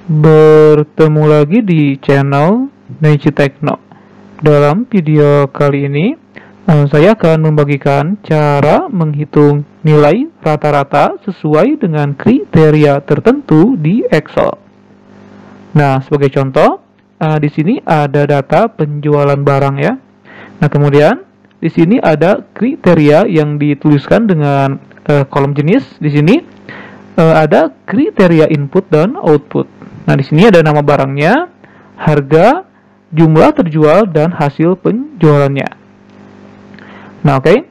Bertemu lagi di channel Neji Tekno. Dalam video kali ini, saya akan membagikan cara menghitung nilai rata-rata sesuai dengan kriteria tertentu di Excel. Nah, sebagai contoh, di sini ada data penjualan barang ya. Nah, kemudian di sini ada kriteria yang dituliskan dengan kolom jenis. Di sini ada kriteria input dan output. Nah, di sini ada nama barangnya, harga, jumlah terjual, dan hasil penjualannya. Nah, oke.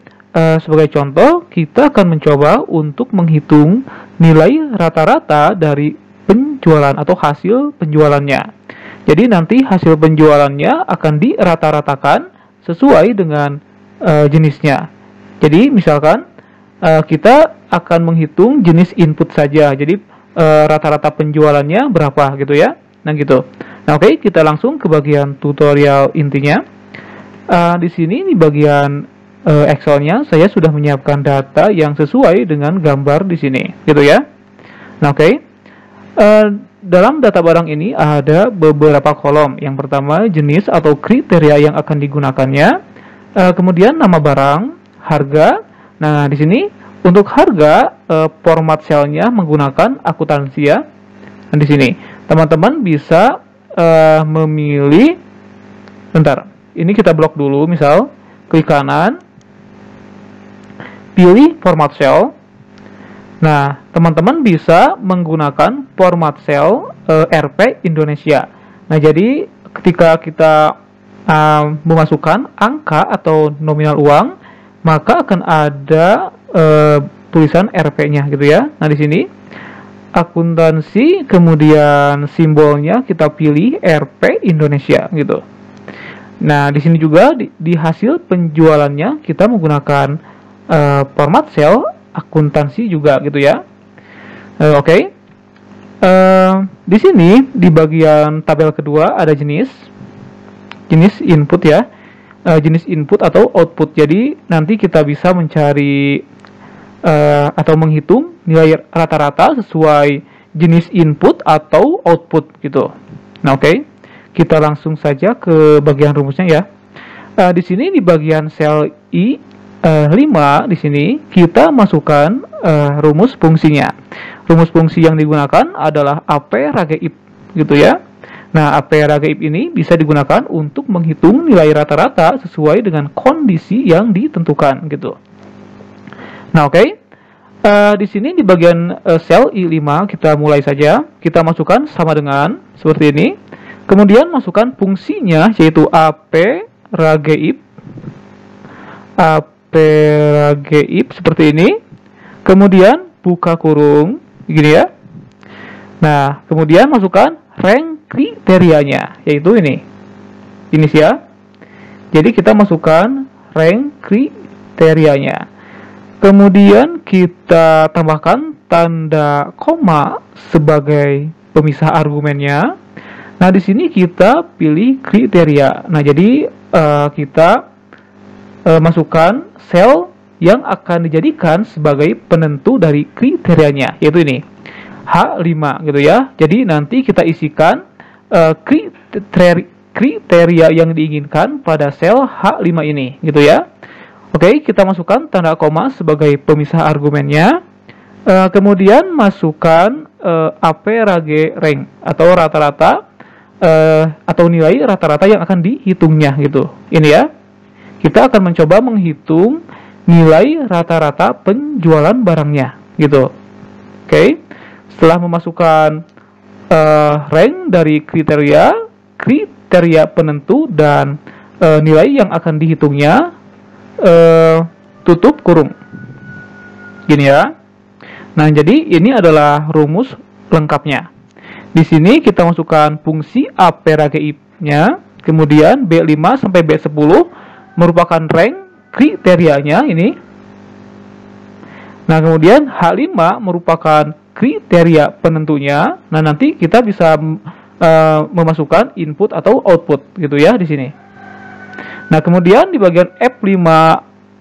Sebagai contoh, kita akan mencoba untuk menghitung nilai rata-rata dari penjualan atau hasil penjualannya. Jadi, nanti hasil penjualannya akan dirata-ratakan sesuai dengan jenisnya. Jadi, misalkan kita akan menghitung jenis input saja. Jadi, rata-rata penjualannya berapa gitu ya. Nah gitu. Nah oke, kita langsung ke bagian tutorial intinya. Di sini di bagian Excelnya saya sudah menyiapkan data yang sesuai dengan gambar di sini, gitu ya. Nah oke. Dalam data barang ini ada beberapa kolom. Yang pertama jenis atau kriteria yang akan digunakannya. Kemudian nama barang, harga. Nah di sini untuk harga, format selnya menggunakan akuntansi ya. Dan di sini, teman-teman bisa memilih. Bentar, ini kita blok dulu. Misal, klik kanan, pilih format sel. Nah, teman-teman bisa menggunakan format sel RP Indonesia. Nah, jadi ketika kita memasukkan angka atau nominal uang, maka akan ada tulisan RP-nya gitu ya. Nah, di sini akuntansi, kemudian simbolnya kita pilih RP Indonesia gitu. Nah, di sini juga di hasil penjualannya kita menggunakan format sel akuntansi juga gitu ya. Oke. Di sini di bagian tabel kedua ada jenis input ya. Jenis input atau output. Jadi nanti kita bisa mencari atau menghitung nilai rata-rata sesuai jenis input atau output gitu. Nah oke, kita langsung saja ke bagian rumusnya ya. Di sini di bagian sel I5 di sini kita masukkan rumus fungsinya. Rumus fungsi yang digunakan adalah AP Ragaib gitu ya. Nah, AP Ragaib ini bisa digunakan untuk menghitung nilai rata-rata sesuai dengan kondisi yang ditentukan gitu. Nah, oke. Di sini di bagian sel I5 kita mulai saja. Kita masukkan sama dengan seperti ini. Kemudian masukkan fungsinya yaitu AP Ragaib. AP Ragaib seperti ini. Kemudian buka kurung gini ya. Nah, kemudian masukkan rank kriterianya, yaitu ini ya. Jadi kita masukkan rank kriterianya. Kemudian kita tambahkan tanda koma sebagai pemisah argumennya. Nah, di sini kita pilih kriteria. Nah, jadi kita masukkan sel yang akan dijadikan sebagai penentu dari kriterianya, yaitu ini H5 gitu ya. Jadi nanti kita isikan kriteria yang diinginkan pada sel H5 ini gitu ya. Oke, kita masukkan tanda koma sebagai pemisah argumennya. Kemudian masukkan AP Rage rank atau rata-rata atau nilai rata-rata yang akan dihitungnya gitu. Ini ya. Kita akan mencoba menghitung nilai rata-rata penjualan barangnya gitu. Oke. Setelah memasukkan rank dari kriteria penentu dan nilai yang akan dihitungnya, tutup kurung gini ya. Nah, jadi ini adalah rumus lengkapnya. Di sini kita masukkan fungsi AP Ragaib-nya, kemudian B5 sampai B10 merupakan rank kriterianya ini. Nah, kemudian H5 merupakan kriteria penentunya. Nah, nanti kita bisa memasukkan input atau output gitu ya di sini. Nah, kemudian di bagian F5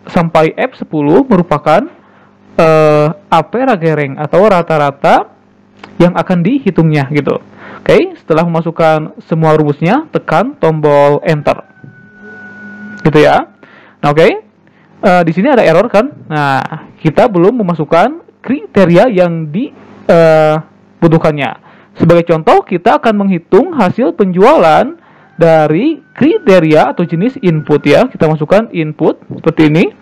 sampai F10 merupakan AP Rage rank atau rata-rata yang akan dihitungnya gitu. Oke, setelah memasukkan semua rumusnya, tekan tombol enter. Gitu ya. Nah, oke. Di sini ada error kan? Nah, kita belum memasukkan kriteria yang dibutuhkannya. Sebagai contoh, kita akan menghitung hasil penjualan dari kriteria atau jenis input ya. Kita masukkan input seperti ini.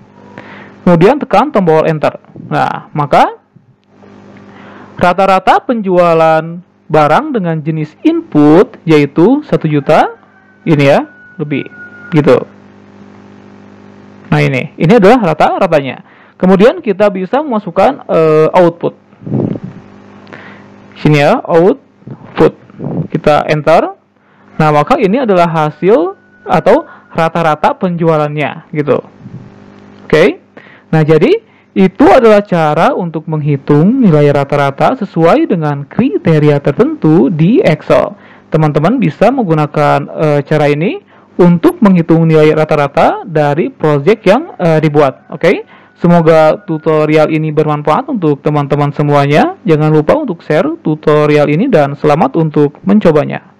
Kemudian tekan tombol enter. Nah, maka rata-rata penjualan barang dengan jenis input yaitu 1 juta ini ya, lebih gitu. Nah, ini adalah rata-ratanya. Kemudian kita bisa memasukkan output. Sini ya, output. Kita enter. Nah, maka ini adalah hasil atau rata-rata penjualannya gitu. Oke. Nah, jadi itu adalah cara untuk menghitung nilai rata-rata sesuai dengan kriteria tertentu di Excel. Teman-teman bisa menggunakan cara ini untuk menghitung nilai rata-rata dari project yang dibuat. Oke. Semoga tutorial ini bermanfaat untuk teman-teman semuanya. Jangan lupa untuk share tutorial ini dan selamat untuk mencobanya.